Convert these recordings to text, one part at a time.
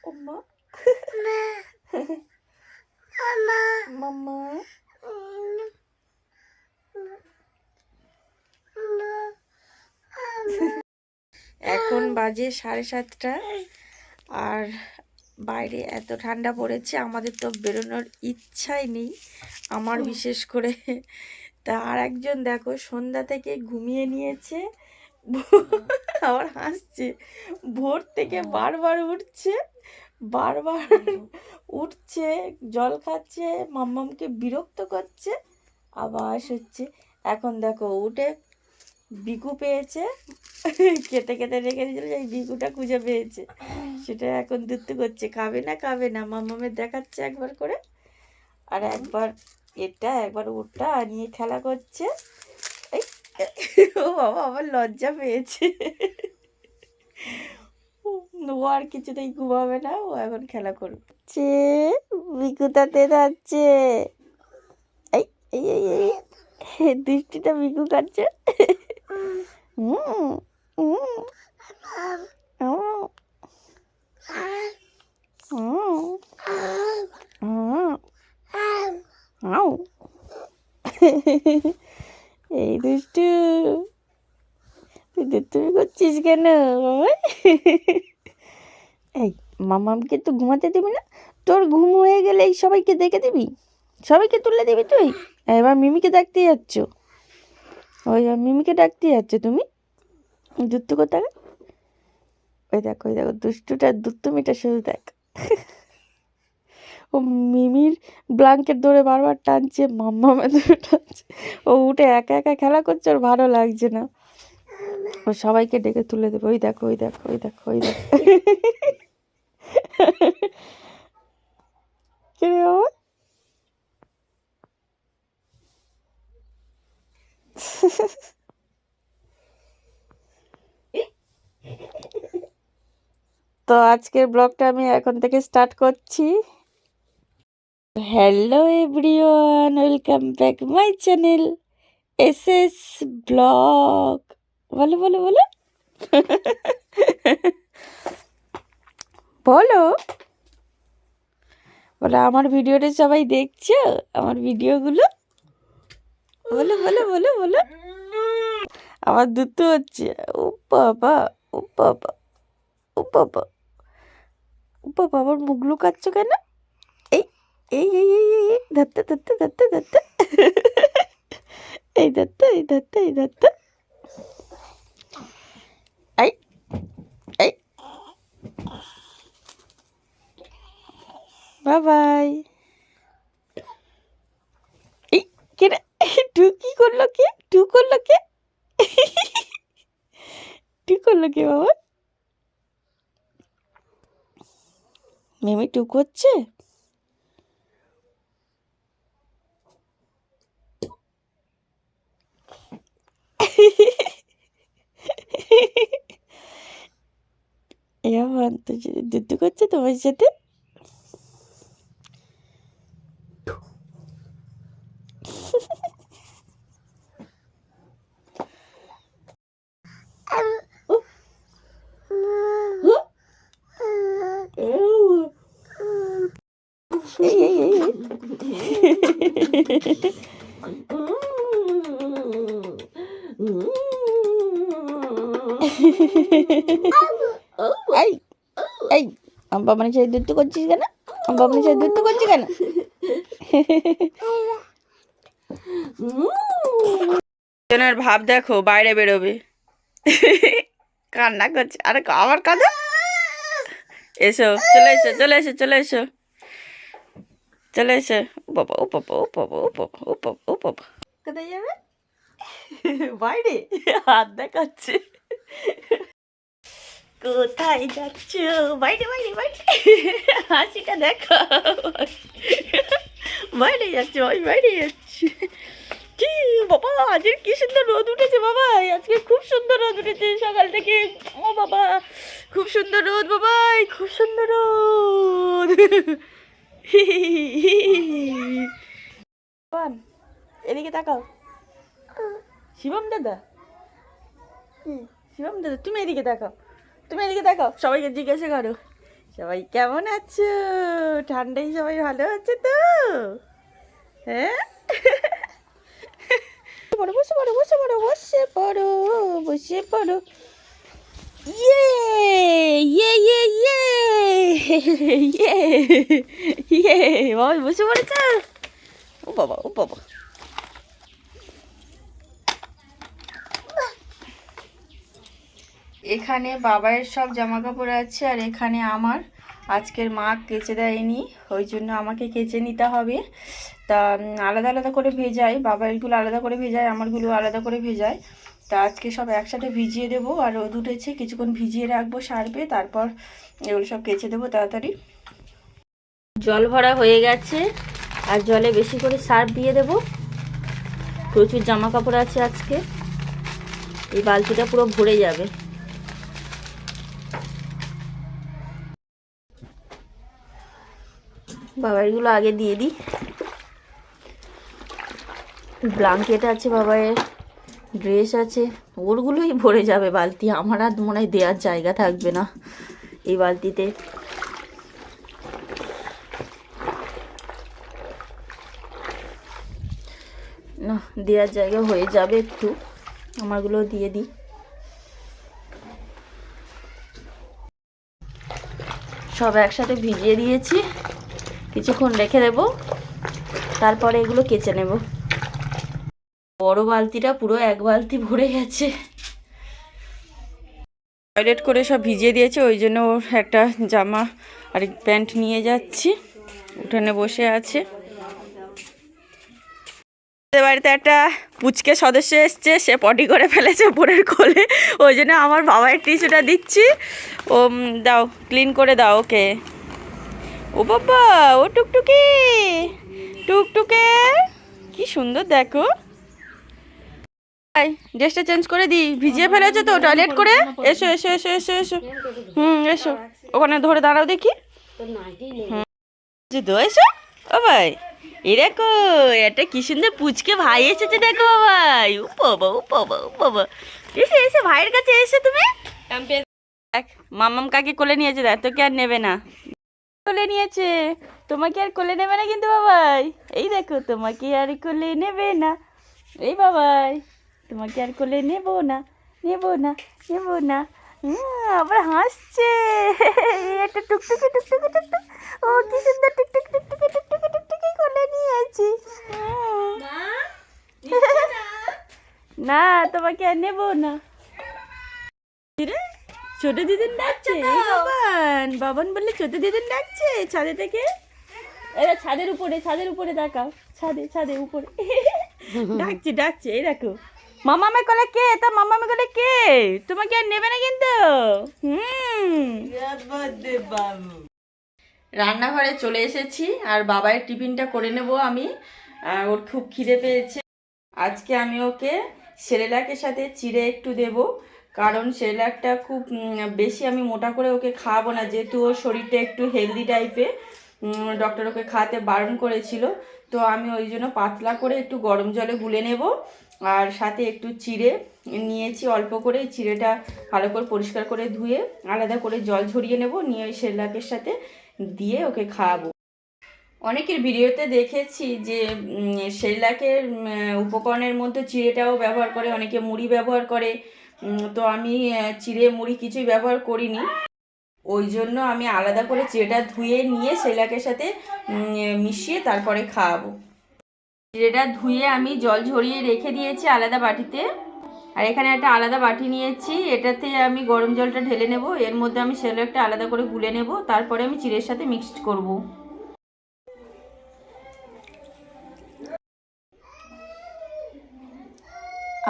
ওম্মা মাম্মা এখন বাজে 7:30 আর বাইরে এত ঠান্ডা পড়েছে, আমাদের তো বেরোনোর ইচ্ছাই নেই, আমার বিশেষ করে। তা আর একজন দেখো সন্ধ্যা থেকে ঘুমিয়ে নিয়েছে, আবার হাসছে, ভোর থেকে বারবার উঠছে, বারবার উঠছে, জল খাচ্ছে, মাম্মামকে বিরক্ত করছে, আবার হচ্ছে। এখন দেখো উঠে বিকু পেয়েছে, কেটে কেটে রেখে দিয়েছিল, সেই বিকুটা খুঁজে পেয়েছে, সেটা এখন দুধ করছে, খাবে না খাবে না, মাম্মামের দেখাচ্ছে একবার করে, আর একবার এটা একবার ওটা নিয়ে খেলা করছে। ও বাবা আবার লজ্জা পেয়েছে, ও আর কিছুতেই ঘুমাবে না, ও এখন খেলা করছে, বিকুটাতে যাচ্ছে, এই এই এই এই দৃষ্টিটা বিকু কাটছে। এই দুষ্টু, তুমি করছিস কেন? এই মামাকে তো ঘুমাতে দিবি না, তোর ঘুম হয়ে গেলে এই সবাইকে দেখে দিবি, সবাইকে তুলে দিবি তুই। এবার মিমিকে ডাকতে যাচ্ছ, ওই মিমিকে ডাকতে যাচ্ছ তুমি, দুত্তু কোথায়? ওই দেখো দুষ্টুটা দুত্তুমিটা শুধু দেখ, ও মিমির ব্ল্যাঙ্কেট ধরে বারবার টানছে, মাম্মামে ধরে টানছে, ও উঠে একা একা খেলা করছে, ওর ভালো লাগছে না, ও সবাইকে ডেকে তুলে দেবে। ওই দেখো ওই দেখো ওই দেখো ওই দেখো। কে রে বাবা? তো আজকের ব্লগটা আমি এখন থেকে স্টার্ট করছি। Hello everyone, welcome back my channel SS blog. বলো বলো বলো বলো বলো, আমার ভিডিওটা সবাই দেখছো, আমার ভিডিওগুলো বলো বলো বলো বলো। আমার দুধ তো হচ্ছে, ও বাবা ও বাবা ও বাবা ও বাবা, আমার মুখ লুকাচ্ছ কেন? এই এই এই এই এই ধরতে ধরতে ধরতে ধরতে, এই ধরতে এই ধরতে এই ধরতে, এই এই বাই বাই। এই কে রে? টু কি করলো কে? টু করলো কে? টু করলো কে বাবা? মিমি টু করছে? এমন তো দুধ করছে তোমার সাথে? এই এই আম্বা মানে সেই দুধ করছিস কেন? আম্বা মানে সেই দুধ করছিস কেন? জনের ভাব দেখো, বাইরে বেরোবে, কান্না করছে, আরে আবার কাঁদো, এসো চলে এসো চলে এসো চলে এসো চলে এসো। ও বাবা ও বাবা ও বাবা ও বাবা ও বাবা ও বাবা, কোথায় যাবে? বাইরে হাত দেখাচ্ছে, কোথায় যাচ্ছ? বাইরে বাইরে বাইরে, হাসিটা দেখো, বাইরে যাচ্ছে, ওই বাইরে যাচ্ছে। কি বাবা, আজকে কি সুন্দর রোদ উঠেছে বাবা, আজকে খুব সুন্দর রোদ উঠেছে সকাল থেকে, ও বাবা খুব সুন্দর রোদ বাবা, খুব সুন্দর রোদ। এদিকে তাকাও, শিবম দাদা, শিবম দাদা তুমি এদিকে তাকাও, তুমি এদিকে দেখো, সবাইকে জিজ্ঞাসা করো সবাই কেমন আছো, ঠান্ডায় সবাই ভালো আছে তো? হ্যাঁ, বসে পড়ো বসে পড়ো বসে পড়ো বসে পড়ো। ইয়ে ইয়ে ইয়ে ইয়ে ইয়ে ইয়ে বাবা বসে পড়েছ। ও বাবা ও বাবা, এখানে বাবার সব জামা কাপড় আছে আর এখানে আমার। আজকের মা কেচে দেয়নি, ওই জন্য আমাকে কেচে নিতে হবে। তা আলাদা আলাদা করে ভেজাই, বাবারগুলো আলাদা করে ভেজায়, আমারগুলো আলাদা করে ভেজায়। তা আজকে সব একসাথে ভিজিয়ে দেবো। আর রোদ উঠেছে, কিছুক্ষণ ভিজিয়ে রাখবো সারবে, তারপর এগুলো সব কেচে দেবো তাড়াতাড়ি। জল ভরা হয়ে গেছে আর জলে বেশি করে সার্ফ দিয়ে দেবো। প্রচুর জামা কাপড় আছে আজকে, এই বালতিটা পুরো ভরে যাবে। বাবাইগুলো আগে দিয়ে দিই। ব্ল্যাঙ্কেট আছে বাবাইয়ের, ড্রেস আছে, ওরগুলোই ভরে যাবে বালতি। আমার আর মনে হয় দেওয়ার জায়গা থাকবে না এই বালতিতে। না, দেওয়ার জায়গা হয়ে যাবে একটু, আমারগুলো দিয়ে দিই। সব একসাথে ভিজিয়ে দিয়েছি, কিছুক্ষণ রেখে দেব, তারপরে এগুলো কেচে নেব। বড় বালতিটা পুরো এক বালতি ভরে গেছে। টয়লেট করে সব ভিজিয়ে দিয়েছে, ওই জন্য ওর একটা জামা আর প্যান্ট নিয়ে যাচ্ছি। উঠানে বসে আছে। বাড়িতে একটা পুচকে সদস্য এসছে, সে পটি করে ফেলেছে বোনের কোলে, ওই জন্য আমার বাবার টিস্যুটা দিচ্ছি। ও দাও, ক্লিন করে দাও ওকে। ও বাবা, ও টুকটুকি, টুকটুকে কি সুন্দর দেখো। ড্রেসটা চেঞ্জ করে দিই, ভিজিয়ে ফেলেছো তো টয়লেট করে। এসো এসো এসো এসো এসো, এসো, ওখানে ধরে দাঁড়াও দেখি। এসো ও ভাই, এই দেখো একটা কি সুন্দর পুচকে ভাই এসেছে দেখো ভাই। ও বাবা ও বাবা ও বাবা, এসে এসে ভাইয়ের কাছে এসে তুমি। মামাম কাকে কোলে নিয়েছে, দেখ তোকে আর নেবে না, কোলে নিয়েছে। তোমাকে আর কোলে নেবে না কিন্তু বাবাই, এই দেখো তোমাকে আর কোলে নেবে না। এই বাবাই, তোমাকে আর কোলে নেবো না নেবো না নেবো না। আবার হাসছে, একটা টুকটুকি টুকটুকি টুকটুক। ও কি সুন্দর টুকটুক টুকটুকি টুকটুকি টুকটুকি কোলে নিয়েছি। না, তোমাকে আর নেবো না। ছোট দিদিন ডাকছে, বাবান বাবান বললে ছোট দিদিন ডাকছে ছাদে থেকে। এরা ছাদের উপরে তাকাও, ছাদে ছাদে উপরে ডাকছে ডাকছে। এই দেখো মামামে কোলে কে, তা মামামে কোলে কে, তোমাকে আর নেবে না কিন্তু। রান্নাঘরে চলে এসেছি আর বাবার টিফিনটা করে নেব আমি। ওর খুব খিদে পেয়েছে। আজকে আমি ওকে সেরেলাকের সাথে চিড়ে একটু দেব, কারণ সেরেলাকটা খুব বেশি আমি মোটা করে ওকে খাওয়াবো না, যেহেতু ওর শরীরটা একটু হেলদি টাইপের। ডক্টর ওকে খাওয়াতে বারণ করেছিল, তো আমি ওই জন্য পাতলা করে একটু গরম জলে গুলে নেব। আর সাথে একটু চিড়ে নিয়েছি অল্প করে, চিড়েটা ভালো করে পরিষ্কার করে ধুয়ে আলাদা করে জল ঝরিয়ে নেব, নিয়ে ওই সেরেলাকের সাথে দিয়ে ওকে খাওয়াবো। অনেকের ভিডিওতে দেখেছি যে সেরেলাকের উপকরণের মধ্যে চিড়েটাও ব্যবহার করে, অনেকে মুড়ি ব্যবহার করে। তো আমি চিড়ে মুড়ি কিছুই ব্যবহার করিনি, ওই জন্য আমি আলাদা করে চিড়েটা ধুয়ে নিয়ে সেরেলাকের সাথে মিশিয়ে তারপরে খাওয়াবো। চিড়েটা ধুয়ে আমি জল ঝরিয়ে রেখে দিয়েছি আলাদা বাটিতে। আর এখানে একটা আলাদা বাটি নিয়েছি, এটাতে আমি গরম জলটা ঢেলে নেব, এর মধ্যে আমি সেরেলাকটা আলাদা করে গুলে নেব, তারপরে আমি চিড়ের সাথে মিক্সড করব।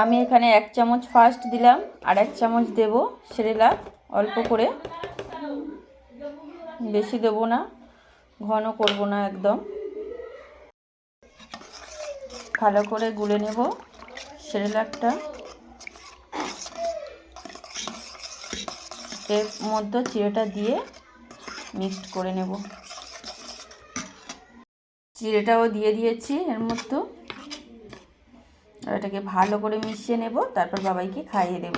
আমি এখানে 1 চামচ ফার্স্ট দিলাম, আর 1 চামচ দেব সেরেলাক, অল্প করে, বেশি দেবো না, ঘন করব না একদম। ভালো করে গুলে নেব সেরেলাকটা। এর মধ্যে চিড়েটা দিয়ে মিক্সড করে নেব। চিড়েটাও দিয়ে দিয়েছি এর মধ্যে, আর এটাকে ভালো করে মিশিয়ে নেব, তারপর বাবাইকে খাইয়ে দেব।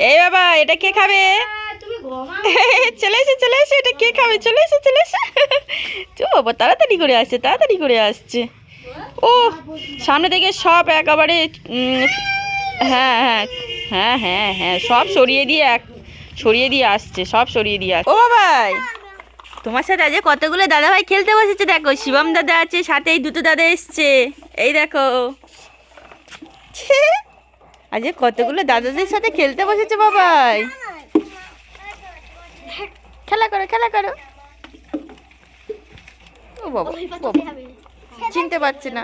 এই বাবা, এটা কে খাবে? চলে এসে, এটা কে খাবে? চলে এসে। চো বাবা, তাড়াতাড়ি করে আসছে। ও সামনে থেকে সব একেবারে হ্যাঁ সব সরিয়ে দিয়ে আসছে, ও বাবাই, তোমার সাথে আজ কতগুলো দাদাভাই খেলতে বসেছে দেখো। শিবম দাদা আছে, সাথে এই দুটো দাদা এসছে, এই দেখো। আজ কতগুলো দাদাদের সাথে খেলতে বসেছে বাবাই। খেলা করো। ও বাবা, চিনতে পারছে না,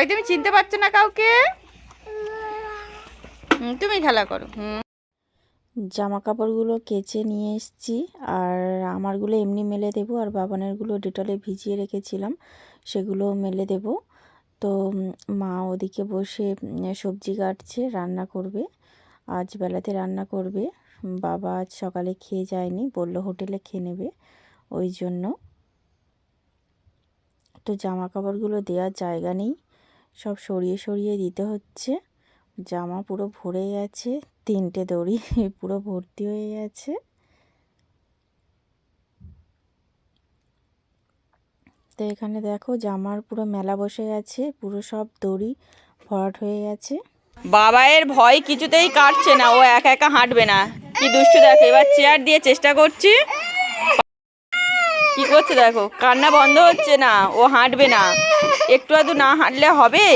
তুমি চিনতে পারছো না কাউকে। তুমি খেলা করো। জামা কাপড়গুলো কেচে নিয়ে এসেছি, আর আমারগুলো এমনি মেলে দেবো, আর বাবানেরগুলো ডেটলে ভিজিয়ে রেখেছিলাম, সেগুলো মেলে দেব। তো মা ওদিকে বসে সবজি কাটছে, রান্না করবে, আজ বেলাতে রান্না করবে। বাবা আজ সকালে খেয়ে যায়নি, বললো হোটেলে খেয়ে নেবে, ওই জন্য। তো জামা কাপড়গুলো দেওয়ার জায়গা নেই, সব সরিয়ে দিতে হচ্ছে। জামা পুরো ভরে গেছে, 3টে দড়ি পুরো ভর্তি হয়ে গেছে। তো এখানে দেখো জামার পুরো মেলা বসে গেছে, পুরো সব দড়ি ভরাট হয়ে গেছে। বাবায়ের ভয় কিছুতেই কাটছে না, ও একা হাঁটবে না। কি দুষ্টু দেখো, এবার চেয়ার দিয়ে চেষ্টা করছি। কি করছে দেখো, কান্না বন্ধ হচ্ছে না, ও হাঁটবে না। একটু আধটু না হাঁটলে হবে?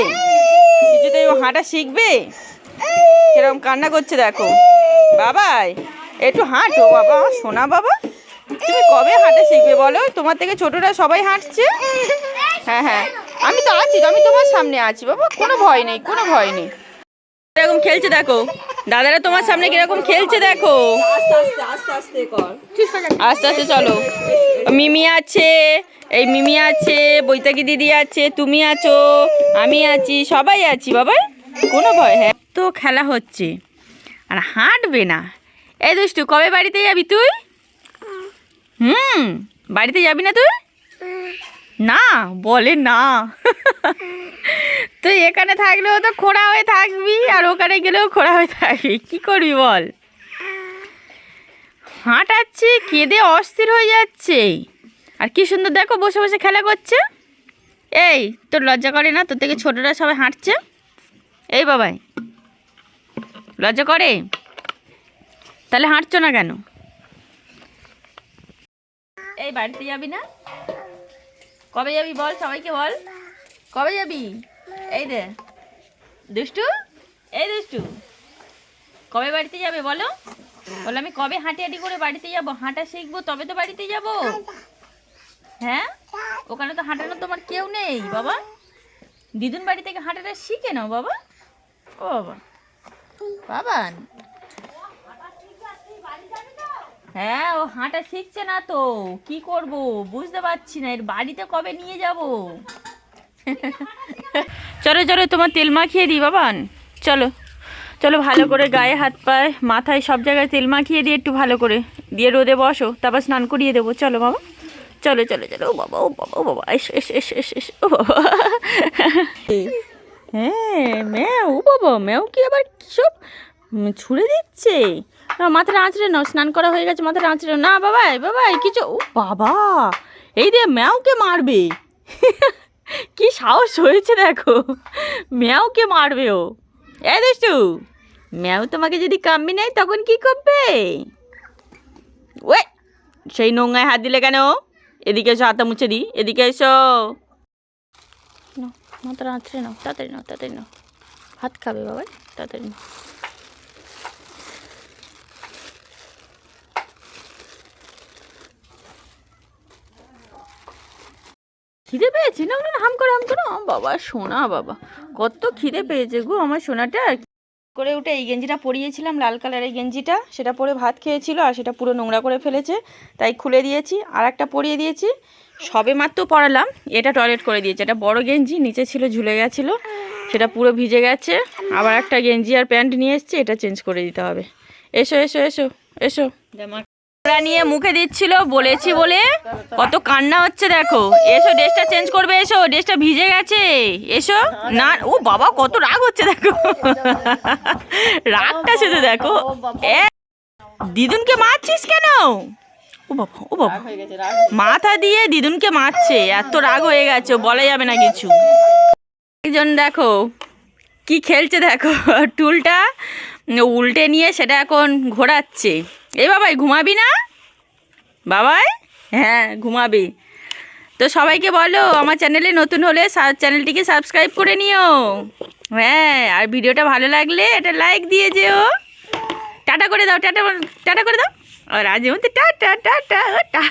কিছুতেই ও হাঁটা শিখবে? কিরকম কান্না করছে দেখো। বাবাই একটু হাঁটো বাবা, শোনা বাবা, তুমি কবে হাঁটা শিখবে বলো? তোমার থেকে ছোটরা সবাই হাঁটছে। হ্যাঁ আমি তো আছি, আমি তোমার সামনে আছি বাবা, কোনো ভয় নেই। এরকম খেলছে দেখো, দাদারা তোমার সামনে কিরকম খেলছে দেখো। আস্তে চলো। মিমি আছে, এই মিমি আছে, বৈতাকি দিদি আছে, তুমি আছো, আমি আছি, সবাই আছি বাবা, কোনো ভয়। হ্যাঁ তো খেলা হচ্ছে, আর হাঁটবে না। এই দুষ্টু, কবে বাড়িতে যাবি তুই? বাড়িতে যাবি না তুই? না বলে না। তুই এখানে থাকলেও তো খোঁড়া হয়ে থাকবি, আর ওখানে গেলেও খোঁড়া হয়ে থাকবি, কি করবি বল? হাঁটাচ্ছি, কেঁদে অস্থির হয়ে যাচ্ছে, আর কি সুন্দর দেখো বসে খেলা করছে। এই তোর লজ্জা করে না? তোর থেকে ছোটরা সবাই হাঁটছে। এই বাবাই, লজ্জা করে? তাহলে হাঁটছো না কেন? এই বাড়িতে যাবি না? কবে যাবি বল, সবাইকে বল, কবে যাবি? এই রে দুষ্টু, এই দুষ্টু, কবে বাড়িতে যাবে বলো? বলো আমি কবে হাঁটি করে বাড়িতে যাব, হাঁটা শিখবো তবে তো বাড়িতে যাব। হ্যাঁ, ওখানে তো হাঁটানো তোমার কেউ নেই বাবা। দিদুন বাড়ি থেকে হাঁটাটা শিখে নাও বাবা। ও বাবা, বাবান, হ্যাঁ ও হাঁটা শিখছে না তো কি করব বুঝতে পারছি না, এর বাড়িতে কবে নিয়ে যাব। চলো তোমার তেল মাখিয়ে দিই বাবান, চলো ভালো করে গায়ে হাত পায়ে মাথায় সব জায়গায় তেল মাখিয়ে দিয়ে একটু ভালো করে দিয়ে রোদে বসো, তারপর স্নান করিয়ে দেবো। চলো বাবা, চলো ও বাবা এস ও বাবা। হ্যাঁ ম্যাও কি আবার সব ছুঁড়ে দিচ্ছে। মাথাটা আঁচড়ে নাও, স্নান করা হয়ে গেছে, মাথাটা আঁচড়ে না বাবাই কিছু। ও বাবা, এই দিয়ে ম্যাওকে মারবে। কি সাহস হয়েছে দেখো, ম্যাওকে মারবে ও। এ দুষ্টু, ম্যাও তোমাকে যদি কামড়ে নেয় তখন কি করবে? ওয়ে, সেই নোংরায় হাত দিলে কেন? এদিকে এসো, হাতটা মুছে দিই, এদিকে এসো। মাথাটা আঁচড়ে নাও, তাড়াতাড়ি নাও, ভাত খাবে বাবা, তাড়াতাড়ি নাও। খিদে পেয়েছে না? হাম করো বাবা, সোনা বাবা, কত খিদে পেয়েছে গো আমার সোনাটা। করে উঠে এই গেঞ্জিটা পরিয়েছিলাম, লাল কালারের গেঞ্জিটা, সেটা পরে ভাত খেয়েছিল, আর সেটা পুরো নোংরা করে ফেলেছে, তাই খুলে দিয়েছি, আর একটা পরিয়ে দিয়েছি। সবে মাত্র পরালাম, এটা টয়লেট করে দিয়েছে। এটা বড় গেঞ্জি, নিচে ছিল ঝুলে গেছিলো, সেটা পুরো ভিজে গেছে। আবার একটা গেঞ্জি আর প্যান্ট নিয়ে এসেছি, এটা চেঞ্জ করে দিতে হবে। এসো ওরা নিয়ে মুখে দিচ্ছিল, বলেছি বলে কত কান্না হচ্ছে দেখো। এসো ড্রেসটা চেঞ্জ করবে, এসো ড্রেসটা ভিজে গেছে, এসো। না ও বাবা কত রাগ হচ্ছে দেখো, রাগটা শুধু দেখো। এ দিদুনকে মারছিস কেন? ও বাবা ও বাবা, মাথা দিয়ে দিদুনকে মারছে, এত রাগ হয়ে গেছে বলা যাবে না কিছু। একজন দেখো কি খেলছে দেখো, টুলটা উল্টে নিয়ে সেটা এখন ঘোরাচ্ছে। এই বাবাই ঘুমাবি না বাবাই? হ্যাঁ ঘুমাবি। তো সবাইকে বলো আমার চ্যানেলে নতুন হলে চ্যানেলটিকে সাবস্ক্রাইব করে নিও। হ্যাঁ আর ভিডিওটা ভালো লাগলে এটা লাইক দিয়ে যেও। টাটা করে দাও, টাটা টাটা করে দাও। আর আজ মধ্যে টাটা টাটা টা।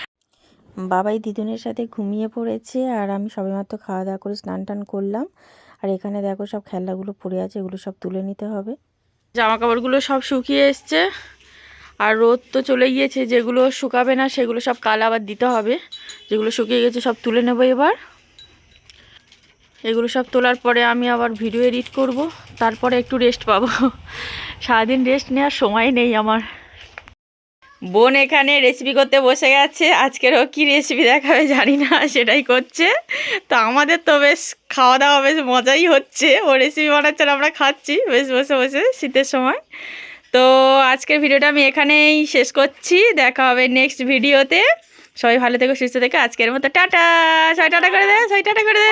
বাবাই দিদুনের সাথে ঘুমিয়ে পড়েছে আর আমি সবেমাত্র খাওয়া দাওয়া করে স্নান টান করলাম। আর এখানে দেখো সব খেলনাগুলো পড়ে আছে, এগুলো সব তুলে নিতে হবে। জামা কাপড়গুলো সব শুকিয়ে এসছে আর রোদ তো চলে গিয়েছে, যেগুলো শুকাবে না সেগুলো সব কাল আবার দিতে হবে। যেগুলো শুকিয়ে গেছে সব তুলে নেবো এবার। এগুলো সব তোলার পরে আমি আবার ভিডিও এডিট করব, তারপরে একটু রেস্ট পাবো। সারাদিন রেস্ট নেওয়ার সময় নেই আমার। বোন এখানে রেসিপি করতে বসে গেছে, আজকেরও কি রেসিপি দেখাবে জানি না, সেটাই করছে। তো আমাদের তো বেশ খাওয়া দাওয়া বেশ মজাই হচ্ছে, ও রেসিপি বানাচ্ছে আর আমরা খাচ্ছি বেশ বসে বসে শীতের সময়। তো আজকের ভিডিওটা আমি এখানেই শেষ করছি, দেখা হবে নেক্সট ভিডিওতে। সবাই ভালো থেকো সুস্থ থেকো, আজকের মতো টাটা। সবাই টাটা করে দে, সবাই টাটা করে দে।